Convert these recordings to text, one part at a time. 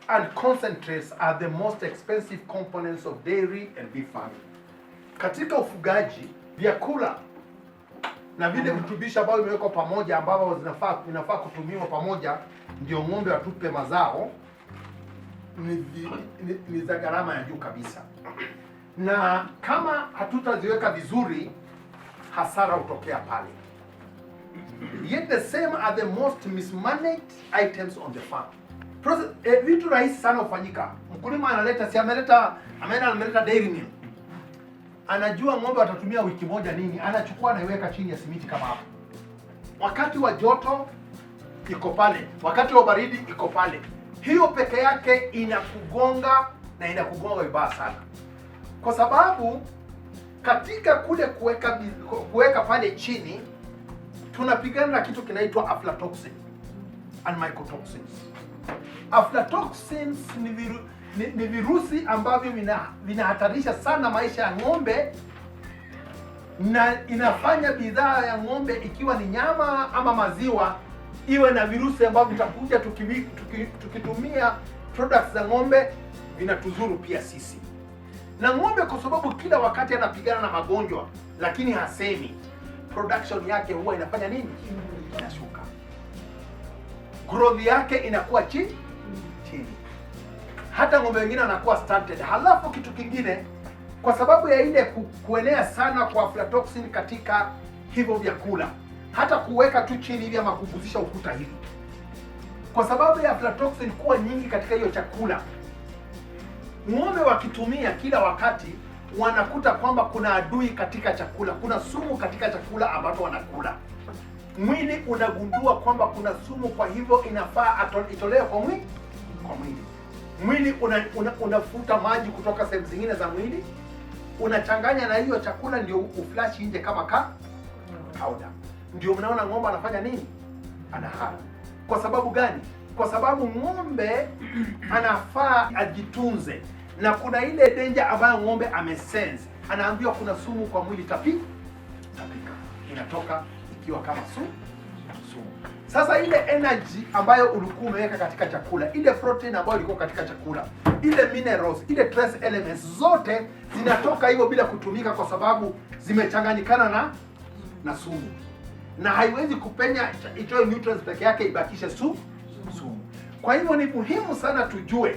and concentrates are the most expensive components of dairy and beef farming. Katika ufugaji, vyakula na vile virutubisho ambavyo vimewekwa pamoja ambavyo vinafaa kutumiwa pamoja ndio ng'ombe watupe mazao ni za gharama ya juu kabisa. Na kama hatutaziweka vizuri, hasara utokea pale. Yet the same are the most mismanaged items on the farm. Vitu rahisi sana ufanyika. Mkulima ameleta dairy meal. Anajua ng'ombe watatumia wiki moja nini, anachukua anaiweka chini ya simiti kama hapo. Wakati wa joto iko pale, wakati wa baridi iko pale. Hiyo peke yake inakugonga na inakugonga vibaya sana. Kwa sababu katika kule kuweka pale chini tunapigana na kitu kinaitwa aflatoxin and mycotoxins. Aflatoxins ni virusi ambavyo vinahatarisha sana maisha ya ng'ombe na inafanya bidhaa ya ng'ombe ikiwa ni nyama ama maziwa iwe na virusi ambavyo vitakuja tukitumia products za ng'ombe vinatuzuru pia sisi. Na ng'ombe kwa sababu kila wakati anapigana na magonjwa lakini hasemi, production yake huwa inafanya nini? Inashuka. Growth yake inakuwa chini. Hata ng'ombe wengine wanakuwa stunted. Halafu kitu kingine, kwa sababu ya ile kuenea sana kwa aflatoxin katika hivyo vyakula, hata kuweka tu chini hivi ama kuguzisha ukuta hivi, kwa sababu ya aflatoxin kuwa nyingi katika hiyo chakula, ng'ombe wakitumia kila wakati wanakuta kwamba kuna adui katika chakula, kuna sumu katika chakula ambacho wanakula. Mwili unagundua kwamba kuna sumu, kwa hivyo inafaa itolewe kwa mwili. Mwili unafuta maji kutoka sehemu zingine za mwili, unachanganya na hiyo chakula ndio uflash nje kama powder. Ndio mnaona ng'ombe anafanya nini? Anahara. Kwa sababu gani? Kwa sababu ng'ombe anafaa ajitunze, na kuna ile danger ambayo ng'ombe amesense. Anaambiwa kuna sumu kwa mwili, tapika. Inatoka ikiwa kama sumu. Sasa ile energy ambayo ulikuwa umeweka katika chakula, ile protein ambayo ilikuwa katika chakula, ile minerals, ile trace elements zote zinatoka hivyo bila kutumika, kwa sababu zimechanganyikana na sumu. Na haiwezi kupenya itoe nutrients peke yake ibakishe sumu. Kwa hivyo ni muhimu sana tujue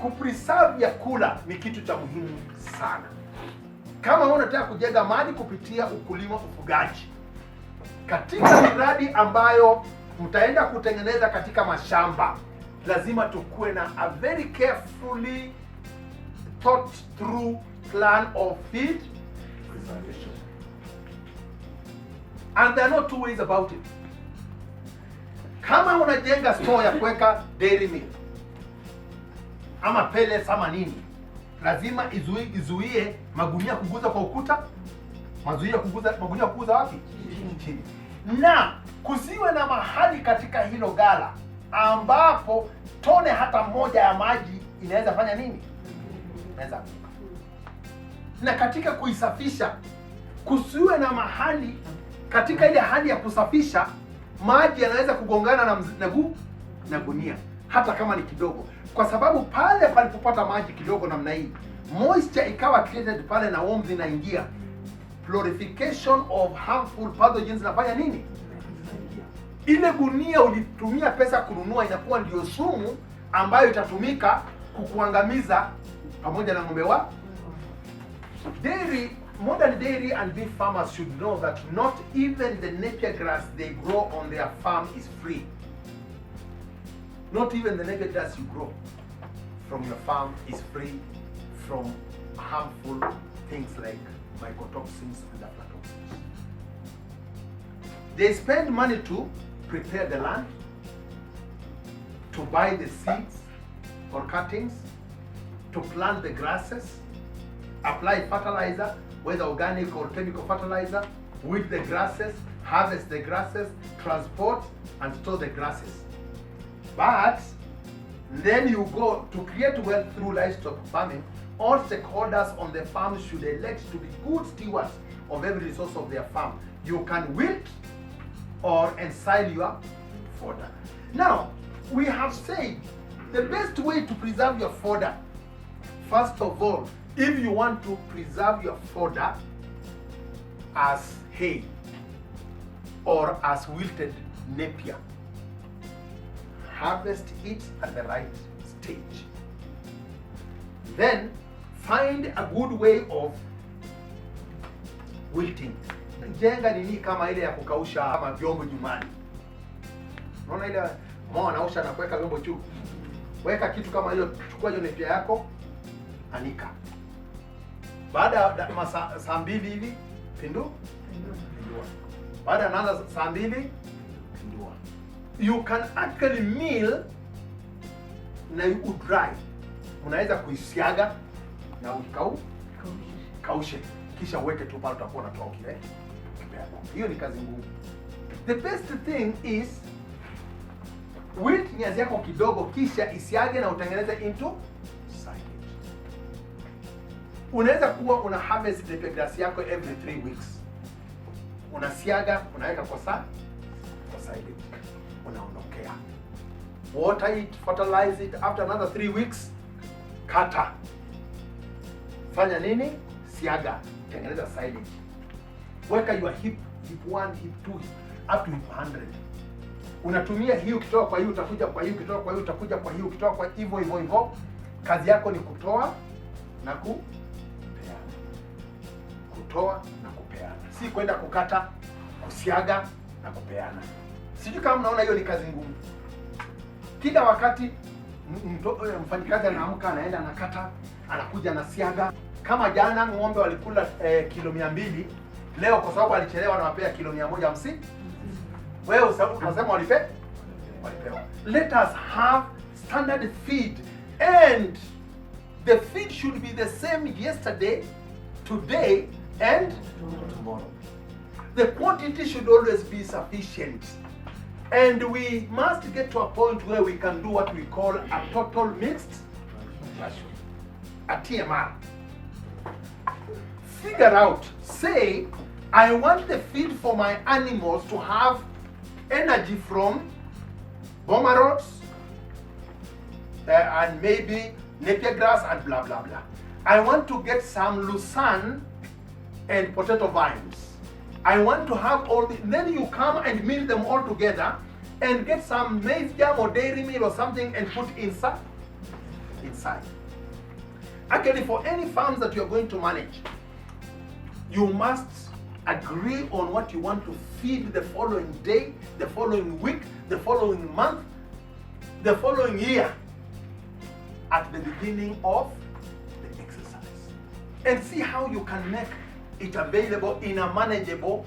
kupreserve vyakula ni kitu cha muhimu sana. Kama unataka kujenga mali kupitia ukulima, ufugaji, katika miradi ambayo mtaenda kutengeneza katika mashamba, lazima tukue na a very carefully thought through plan of feed preservation. And there are no two ways about it. Kama unajenga store ya kuweka dairy milk ama pellets ama nini, lazima izuie magunia kuguza kwa ukuta. Magunia kuguza wapi? Chini. Na kusiwe na mahali katika hilo gala ambapo tone hata moja ya maji inaweza fanya nini? Inaweza. Na katika kuisafisha, kusiwe na mahali katika ile hali ya kusafisha maji yanaweza kugongana na gunia hata kama ni kidogo, kwa sababu pale palipopata maji kidogo namna hii, moisture ikawa created pale na warmth inaingia, purification of harmful pathogens inafanya nini? Ile gunia ulitumia pesa kununua inakuwa ndio sumu ambayo itatumika kukuangamiza pamoja na ng'ombe wa dairy. Modern dairy and beef farmers should know that not even the napier grass they grow on their farm is free. Not even the napier grass you grow from your farm is free from harmful things like mycotoxins and aflatoxins. They spend money to prepare the land, to buy the seeds or cuttings, to plant the grasses, apply fertilizer, whether organic or chemical fertilizer, weed the grasses, harvest the grasses, transport and store the grasses. But then you go to create wealth through livestock farming. All stakeholders on the farm should elect to be good stewards of every resource of their farm. You can wilt or ensile your fodder. Now, we have said The best way to preserve your fodder, first of all, if you want to preserve your fodder as hay or as wilted napier, harvest it at the right stage. Then find a good way of wilting. Jenga nini kama ile ya kukausha kama vyombo nyumbani. Unaona ile mama anaosha na kuweka vyombo juu. Weka kitu kama hiyo, chukua hiyo nepia yako, anika. Baada ya saa 2 hivi pindua. Baada ya saa 2 pindua. You can actually mill na dry. Unaweza kuisiaga na kaushe, kisha uweke tu pale, utakuwa unatoa kile. Hiyo ni kazi ngumu. The best thing is wilt nyazi yako kidogo, kisha isiage na utengeneze into silage. Unaweza kuwa una harvest the grass yako every 3 weeks. Unasiaga, unaweka kwa silage. Unaondokea. Water it, fertilize it. After another 3 weeks, kata. Fanya nini? Siaga, tengeneza silage. Weka your hip 1, hip 2, up to hip 100. Unatumia hiyo, ukitoa kwa hiyo utakuja kwa hiyo, ukitoa kwa hiyo utakuja kwa hiyo, ukitoa kwa hivyo. Kazi yako ni kutoa na kupeana. Kutoa na kupeana. Si kwenda kukata, kusiaga na kupeana. Sijui kama mnaona hiyo ni kazi ngumu. Kila wakati mfanyikazi anaamka, anaenda anakata, anakuja na siaga. Kama jana ng'ombe walikula kilo 200, leo kwa sababu alichelewa anawapea kilo 150. Wewe unasema walipewa. Let us have standard feed, and the feed should be the same yesterday, today and tomorrow. The quantity should always be sufficient, and we must get to a point where we can do what we call a total mixed ration, a TMR. Figure out, say, I want the feed for my animals to have energy from boma rods and maybe napier grass and blah blah blah. I want to get some lucerne and potato vines. I want to have all the, then you come and mill them all together and get some maize jam or dairy meal or something and put inside. Actually, for any farms that you're going to manage, you must agree on what you want to feed the following day, the following week, the following month, the following year at the beginning of the exercise. And see how you can make it available in a manageable.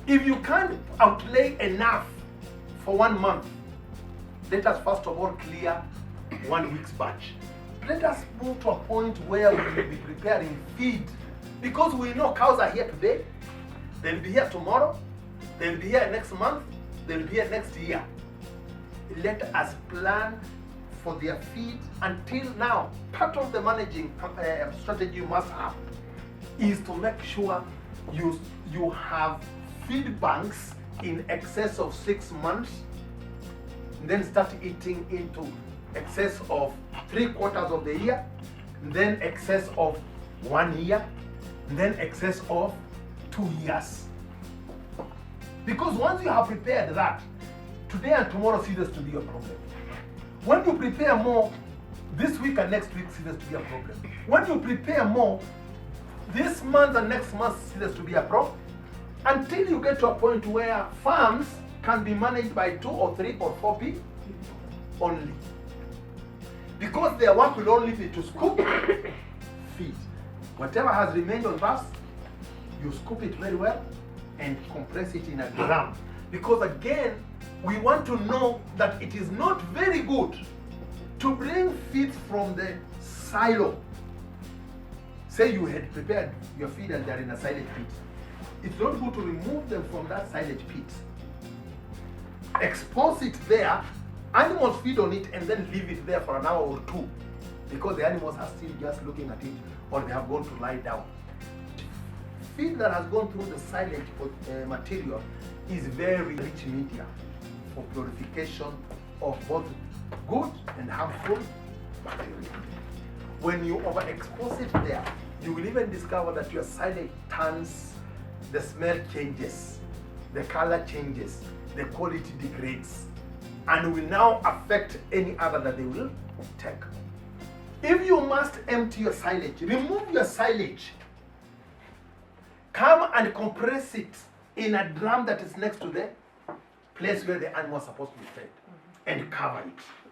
If you can't outlay enough for 1 month, let us first of all clear 1 week's batch. Let us move to a point where we will be preparing feed. Because we know cows are here today, they'll be here tomorrow, they'll be here next month, they'll be here next year. Let us plan for their feed until now. Part of the managing strategy you must have is to make sure you have feed banks in excess of 6 months, then start eating into excess of 3/4 of the year, then excess of 1 year, then excess of 2 years. Because once you have prepared that, today and tomorrow ceases to be a problem. When you prepare more, this week and next week ceases to be a problem. When you prepare more, this month and next month ceases to be a problem. Until you get to a point where farms can be managed by 2 or 3 or 4 people only. Because their work will only be to scoop feed. Whatever has remained on us, you scoop it very well and compress it in a drum. Because again, we want to know that it is not very good to bring feed from the silo. Say you had prepared your feed and they're in a silage pit. It's not good to remove them from that silage pit. Expose it there, animals feed on it, and then leave it there for an hour or 2. Because the animals are still just looking at it, or they have gone to lie down. Feed that has gone through the silage material is very rich media for purification of both good and harmful bacteria. When you overexpose it there, you will even discover that your silage turns, the smell changes, the color changes, the quality degrades, and will now affect any other that they will take. If you must empty your silage, remove your silage, come and compress it in a drum that is next to the place where the animal is supposed to be fed, and cover it.